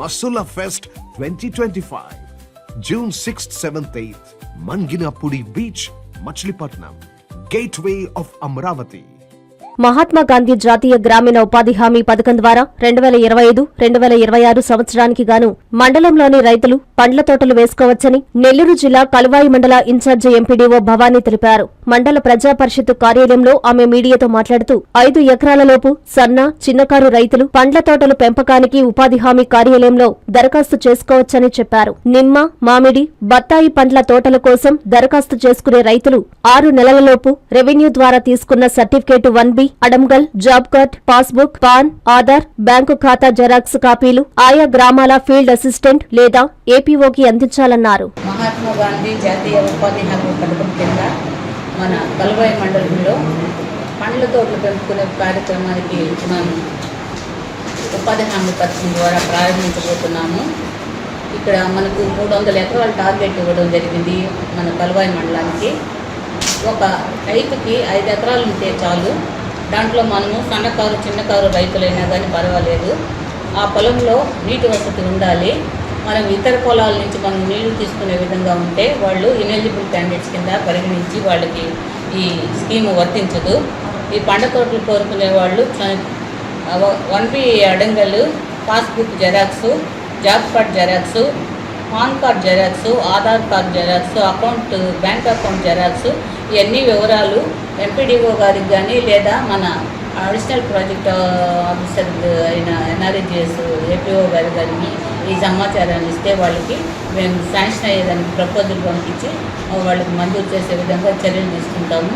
Basula Fest 2025. June 6th, 7th, 8th. Manginapudi Beach, Machilipatnam. Gateway of Amravati. Mahatma Gandhi జాతీయ గ్రామీణ ఉపాధి హామీ పథకం ద్వారా 2025-2026 సంవత్సరానికి గాను మండలంలోని రైతులు పండ్ల తోటలు వేసుకోవచ్చని నెల్లూరు జిల్లా కలువాయి మండల ఇన్ఛార్జి ఎంపీడీఓ భవానీ తెలిపారు. మండల ప్రజా పరిషత్ కార్యాలయంలో ఆమె మీడియాతో మాట్లాడుతూ 5 ఎకరాలలోపు సన్న, చిన్నకారు రైతులు పండ్ల తోటలు పెంపకానికి ఉపాధి హామీ కార్యాలయంలో దరఖాస్తు చేసుకోవచ్చని చెప్పారు. నిమ్మ, మామిడి, బత్తాయి పండ్ల తోటల కోసం దరఖాస్తు చేసుకునే రైతులు 6 నెలలలోపు రెవెన్యూ ద్వారా తీసుకున్న certificate 1B, adangal, job card, passbook, pan, Aadhaar, bank ఖాతా జెరాక్స్ కాపీలు ఆయా గ్రామాల ఫీల్డ్ అసిస్టెంట్ లేదా ఏపీఓకి అందించాలన్నారు. మహాత్మా గాంధీ జాతీయ ఉపాధి హామీ పథకం కింద మన కలువాయి మండలంలో పండ్ల తోటలు పెంపుకునే కార్యక్రమానికి మనం ఉపాధి హామీ పథకం ద్వారా ప్రారంభించబోతున్నాము. ఇక్కడ మనకు 300 ఎకరాల టార్గెట్ ఇవ్వడం జరిగింది. మన కలువాయి మండలానికి ఒక రైతుకి 5 ఎకరాలు ఉంటే చాలు. దాంట్లో మనము సన్నకారు, చిన్నకారు రైతులైనా కానీ పర్వాలేదు. ఆ పొలంలో నీటి వసతి ఉండాలి. మనం ఇతర పొలాల నుంచి మనం నీళ్లు తీసుకునే విధంగా ఉంటే వాళ్ళు ఇనెలిజిబుల్ క్యాండిడేట్స్ కింద పరిగణించి వాళ్ళకి ఈ స్కీము వర్తించదు. ఈ పండ్ల తోటలు కోరుకునే వాళ్ళు 1B అడంగలు, passbook xerox, job card xerox, pan card xerox, Aadhaar card xerox, bank account xerox, ఇవన్నీ వివరాలు ఎంపీడీఓ గారికి కానీ లేదా మన అడిషనల్ ప్రాజెక్ట్ ఆఫీసర్ అయిన ఎన్ఆర్ఈజీఎస్ ఏపీఓ గారికి కానీ ఈ సమాచారాన్ని ఇస్తే వాళ్ళకి మేము శాంక్షన్ అయ్యేదానికి ప్రపోజల్ పంపించి వాళ్ళకి మంజూరు చేసే విధంగా చర్యలు తీసుకుంటాము.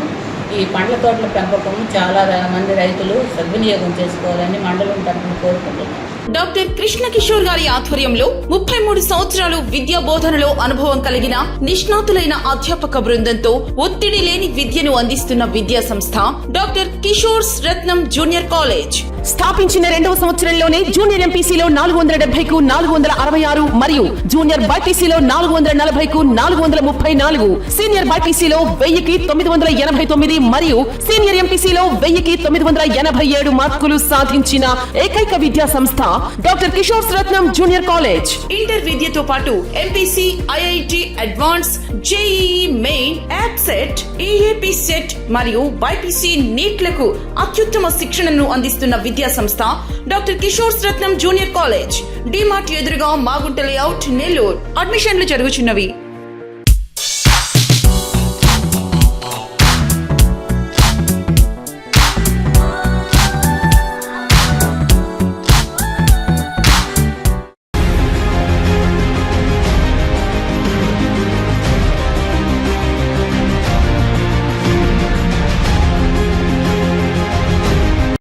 ఈ పండ్ల తోటల పెంపకం చాలా మంది రైతులు సద్వినియోగం చేసుకోవాలని మండలం తరఫున కోరుకుంటున్నాం. డాక్టర్ కృష్ణ కిషోర్ గారి ఆధ్వర్యంలో 33 సంవత్సరాలు విద్యా బోధనలో అనుభవం కలిగిన నిష్ణాతులైన అధ్యాపక బృందంతో ఒత్తిడి లేని విద్యను అందిస్తున్న విద్యా సంస్థ డాక్టర్ కిషోర్స్ రత్నం జూనియర్ కాలేజ్. స్థాపించిన 2వ సంవత్సరంలోనే జూనియర్ ఎంపీసీలో 470కు 466 మరియు జూనియర్ బైపీసీలో 440కు 434, సీనియర్ బైపీసీలో 1000కి 989 మరియు సీనియర్ ఎంపీసీలో 1000కి 987 మార్కులు సాధించిన ఏకైక విద్యా సంస్థ డాక్టర్ కిషోర్స్ రత్నం జూనియర్ కాలేజ్. ఇంటర్ విద్యతో పాటు MPC, IIT advance, JEE main, యాప్సెట్, EAP set మరియు బైపీసీ నీట్లకు అత్యుత్తమ శిక్షణను అందిస్తున్న విద్యా సంస్థ డాక్టర్ కిషోర్స్ రత్నం జూనియర్ కాలేజ్. డిమార్ట్ ఎదురుగా మాగుంట లేఅవుట్, నెల్లూరు. అడ్మిషన్లు జరుగుతున్నవి.